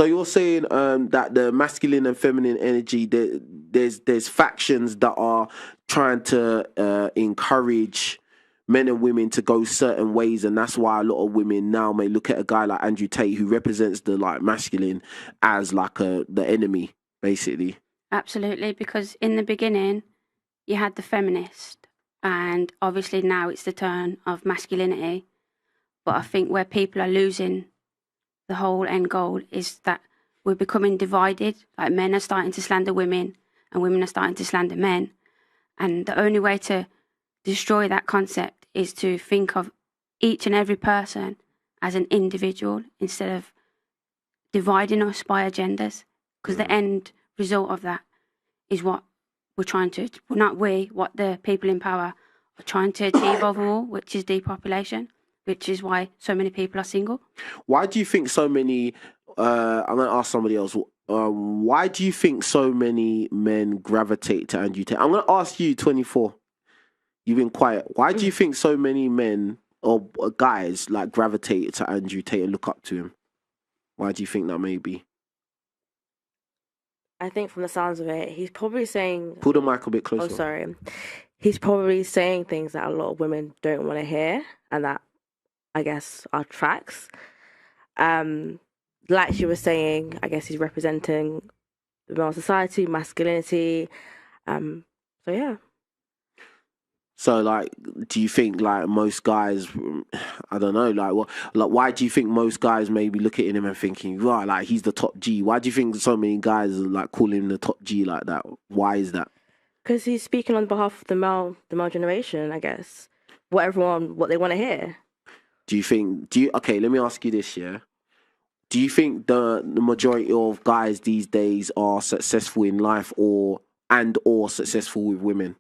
So you're saying that the masculine and feminine energy, there's factions that are trying to encourage men and women to go certain ways, and that's why a lot of women now may look at a guy like Andrew Tate, who represents the like masculine, as like the enemy, basically. Absolutely, because in the beginning, you had the feminist, and obviously now it's the turn of masculinity. But I think where people are losing the whole end goal is that we're becoming divided. Like men are starting to slander women, and women are starting to slander men. And the only way to destroy that concept is to think of each and every person as an individual instead of dividing us by agendas. Because the end result of that is what we're trying to, well, not we, what the people in power are trying to achieve overall, which is depopulation, which is why so many people are single. Why do you think so many, I'm going to ask somebody else, why do you think so many men gravitate to Andrew Tate? I'm going to ask you, 24. You've been quiet. Why do you think so many men or guys like gravitate to Andrew Tate and look up to him? Why do you think that may be? I think from the sounds of it, he's probably saying... Pull the mic a bit closer. Oh, sorry. He's probably saying things that a lot of women don't want to hear, and that, I guess, are tracks. Like she was saying, I guess he's representing the male society, masculinity. So, yeah. So, like, do you think, like, most guys, I don't know, why do you think most guys maybe look at him and thinking, right, like, he's the top G? Why do you think so many guys are, like, calling him the top G like that? Why is that? Because he's speaking on behalf of the male generation, I guess. What they want to hear. Okay, let me ask you this, yeah? Do you think the majority of guys these days are successful in life or successful with women?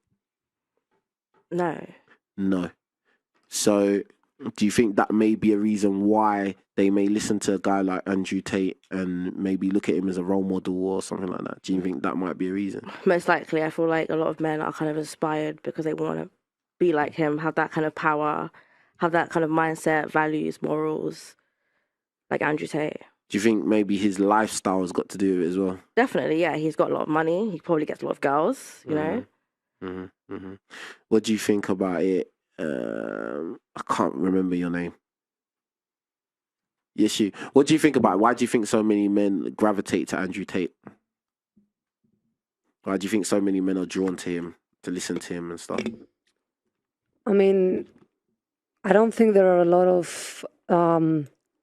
No. So, do you think that may be a reason why they may listen to a guy like Andrew Tate and maybe look at him as a role model or something like that? Do you think that might be a reason? Most likely. I feel like a lot of men are kind of inspired because they want to be like him, have that kind of power, have that kind of mindset, values, morals, like Andrew Tate. Do you think maybe his lifestyle has got to do with it as well? Definitely, yeah. He's got a lot of money. He probably gets a lot of girls, you know? What do you think about it? I can't remember your name. Yes, you. What do you think about it? Why do you think so many men gravitate to Andrew Tate? Why do you think so many men are drawn to him, to listen to him and stuff? I mean, I don't think there are a lot of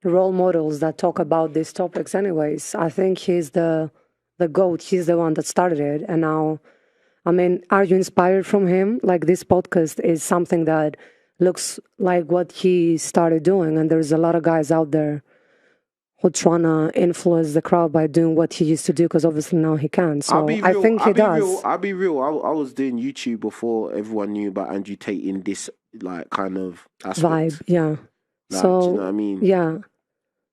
role models that talk about these topics anyways. I think he's the GOAT. He's the one that started it. And now, I mean, are you inspired from him? Like, this podcast is something that looks like what he started doing. And there's a lot of guys out there who trying to influence the crowd by doing what he used to do, because obviously now he can. So I think he does. I'll be real. I was doing YouTube before everyone knew about Andrew Tate in this, like, kind of aspect. Vibe, yeah. Like, so, do you know what I mean? Yeah.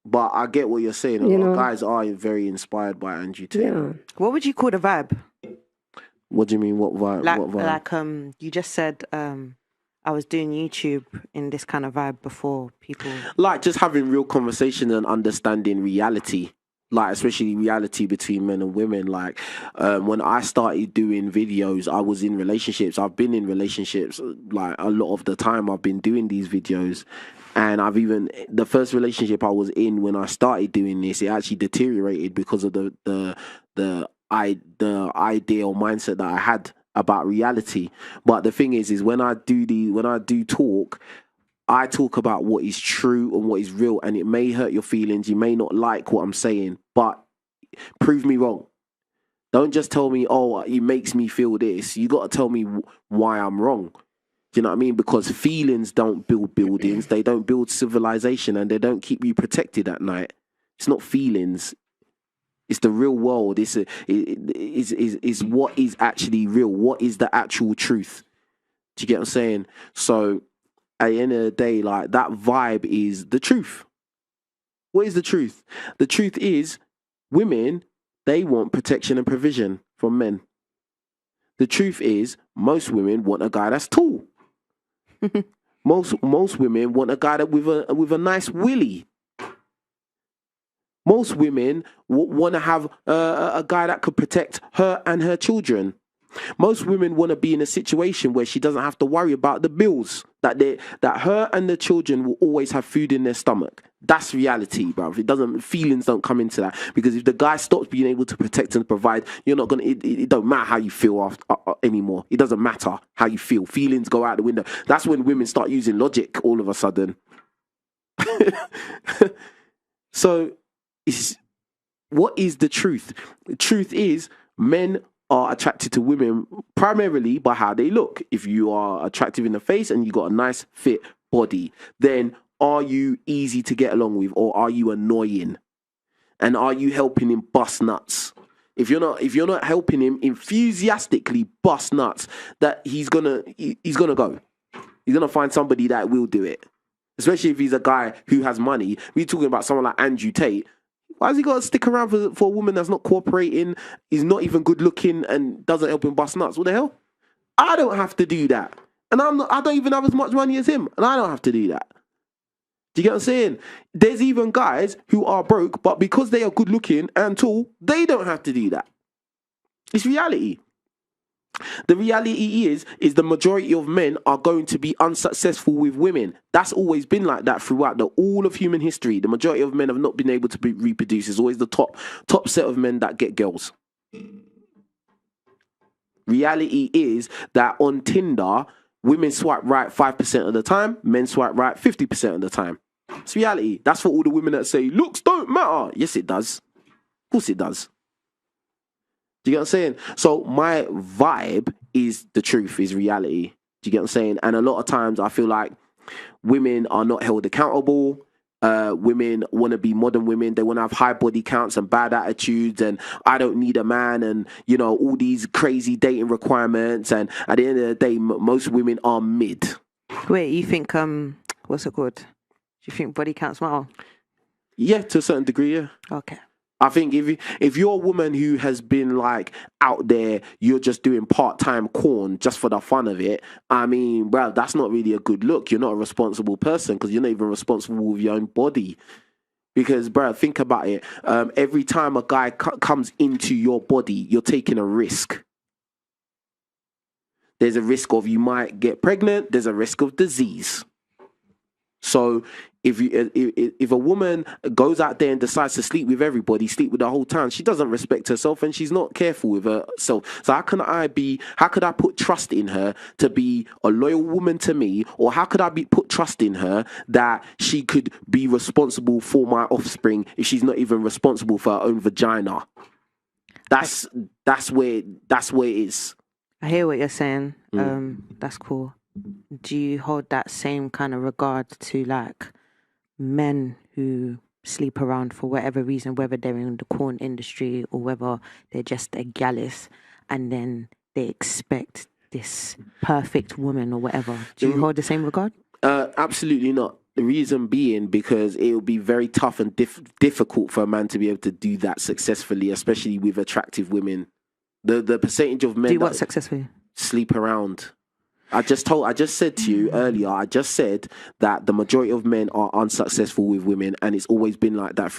But I get what you're saying. A lot of guys are very inspired by Andrew Tate. Yeah. What would you call the vibe? What do you mean? What vibe? Like you just said, I was doing YouTube in this kind of vibe before people. Like, just having real conversation and understanding reality. Like, especially reality between men and women. Like, when I started doing videos, I was in relationships. I've been in relationships, like, a lot of the time I've been doing these videos. And the first relationship I was in when I started doing this, it actually deteriorated because of the idea or mindset that I had about reality. But the thing is when I do talk, I talk about what is true and what is real, and it may hurt your feelings. You may not like what I'm saying, but prove me wrong. Don't just tell me, oh, it makes me feel this. You got to tell me why I'm wrong. Do you know what I mean? Because feelings don't build buildings, they don't build civilization, and they don't keep you protected at night. It's not feelings. It's the real world. It's what is actually real. What is the actual truth? Do you get what I'm saying? So at the end of the day, like, that vibe is the truth. What is the truth? The truth is women, they want protection and provision from men. The truth is most women want a guy that's tall. Most women want a guy that with a nice willy. Most women want to have a guy that could protect her and her children. Most women want to be in a situation where she doesn't have to worry about the bills, that her and the children will always have food in their stomach. That's reality, bruv. Feelings don't come into that, because if the guy stops being able to protect and provide, you're not gonna. It don't matter how you feel anymore. It doesn't matter how you feel. Feelings go out the window. That's when women start using logic all of a sudden. So, what is the truth? The truth is, men are attracted to women primarily by how they look. If you are attractive in the face and you got a nice fit body, then are you easy to get along with, or are you annoying? And are you helping him bust nuts? If you're not helping him enthusiastically bust nuts, that he's gonna go. He's gonna find somebody that will do it. Especially if he's a guy who has money. We're talking about someone like Andrew Tate. Why has he got to stick around for a woman that's not cooperating, is not even good looking, and doesn't help him bust nuts? What the hell? I don't have to do that. And I don't even have as much money as him, and I don't have to do that. Do you get what I'm saying? There's even guys who are broke, but because they are good looking and tall, they don't have to do that. It's reality. The reality is the majority of men are going to be unsuccessful with women. That's always been like that throughout all of human history. The majority of men have not been able to reproduce. It's always the top set of men that get girls. Reality is that on Tinder, women swipe right 5% of the time, men swipe right 50% of the time. It's reality. That's for all the women that say looks don't matter. Yes, it does. Of course it does. Do you get what I'm saying? So my vibe is the truth, is reality. Do you get what I'm saying? And a lot of times I feel like women are not held accountable. Women want to be modern women. They want to have high body counts and bad attitudes, and I don't need a man, and all these crazy dating requirements. And at the end of the day, most women are mid. Wait, you think what's it called? Do you think body counts matter? Yeah, to a certain degree, yeah. Okay. I think if you're a woman who has been like out there, you're just doing part-time corn just for the fun of it. I mean, bro, that's not really a good look. You're not a responsible person, because you're not even responsible with your own body. Because, bro, think about it. Every time a guy comes into your body, you're taking a risk. There's a risk of you might get pregnant. There's a risk of disease. So if a woman goes out there and decides to sleep with everybody, sleep with the whole town, she doesn't respect herself and she's not careful with herself. So how could I put trust in her to be a loyal woman to me? Or how could I put trust in her that she could be responsible for my offspring if she's not even responsible for her own vagina? That's where it is. I hear what you're saying. That's cool. Do you hold that same kind of regard to like men who sleep around for whatever reason, whether they're in the corn industry or whether they're just a gallus, and then they expect this perfect woman or whatever? Do you hold the same regard? Absolutely not. The reason being because it will be very tough and difficult for a man to be able to do that successfully, especially with attractive women. The percentage of men do what successfully? Sleep around. I just said to you earlier, I just said that the majority of men are unsuccessful with women, and it's always been like that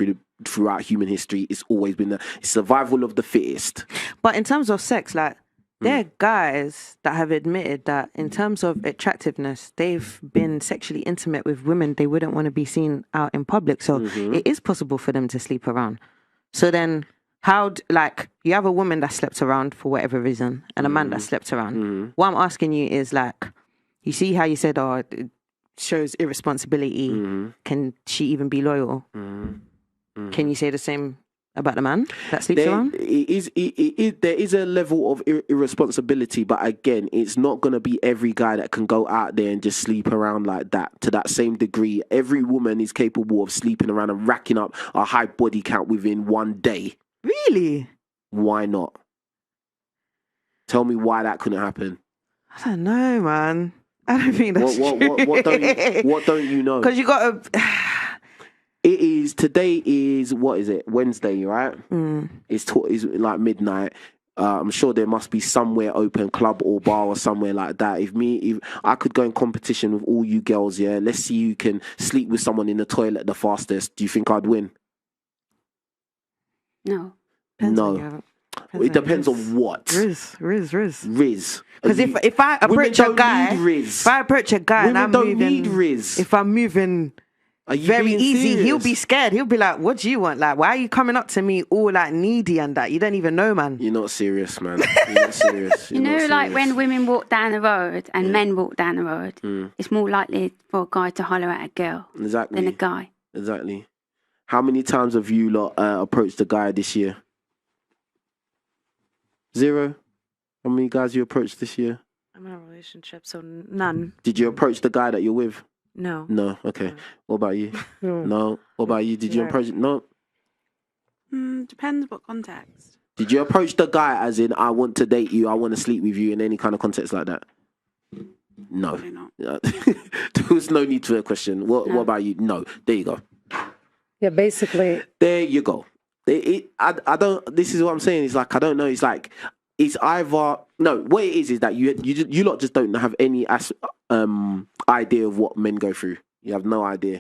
throughout human history. It's always been it's survival of the fittest. But in terms of sex, like, there are guys that have admitted that in terms of attractiveness, they've been sexually intimate with women they wouldn't want to be seen out in public. So it is possible for them to sleep around. So then you have a woman that slept around for whatever reason and a man that slept around. What I'm asking you is, like, you see how you said, it shows irresponsibility. Can she even be loyal? Can you say the same about the man that sleeps around? There is a level of irresponsibility, but again, it's not going to be every guy that can go out there and just sleep around like that to that same degree. Every woman is capable of sleeping around and racking up a high body count within one day. Really? Why not? Tell me why that couldn't happen. I don't know, man. I don't think that's what don't you know? Because you got to... Today is, what is it? Wednesday, right? It's like midnight. I'm sure there must be somewhere open, club or bar or somewhere like that. If I could go in competition with all you girls, yeah, let's see who can sleep with someone in the toilet the fastest. Do you think I'd win? No. Depends on No. your- It depends your on what. Riz. Riz. Because if I approach a guy, if I approach a guy and Women I'm don't moving, need Riz. if I'm moving Are you very being easy, he'll serious? be scared. He'll be like, "What do you want? Like, why are you coming up to me all like needy and that? You don't even know, man." You're not serious, man. You're not serious. You know, like when women walk down the road and men walk down the road, it's more likely for a guy to holler at a girl Exactly. than a guy. Exactly. How many times have you lot approached a guy this year? 0? How many guys you approached this year? I'm in a relationship, so none. Did you approach the guy that you're with? No. No. Okay. No. What about you? No. No. What about you? Did you No. approach? No. Depends what context. Did you approach the guy as in, I want to date you, I want to sleep with you in any kind of context like that? No. Probably not. There was no need for a question. What about you? No. There you go. Yeah, basically, There you go. I don't. This is what I'm saying. It's like I don't know. It's like it's either no. What it is that you lot just don't have any idea of what men go through. You have no idea.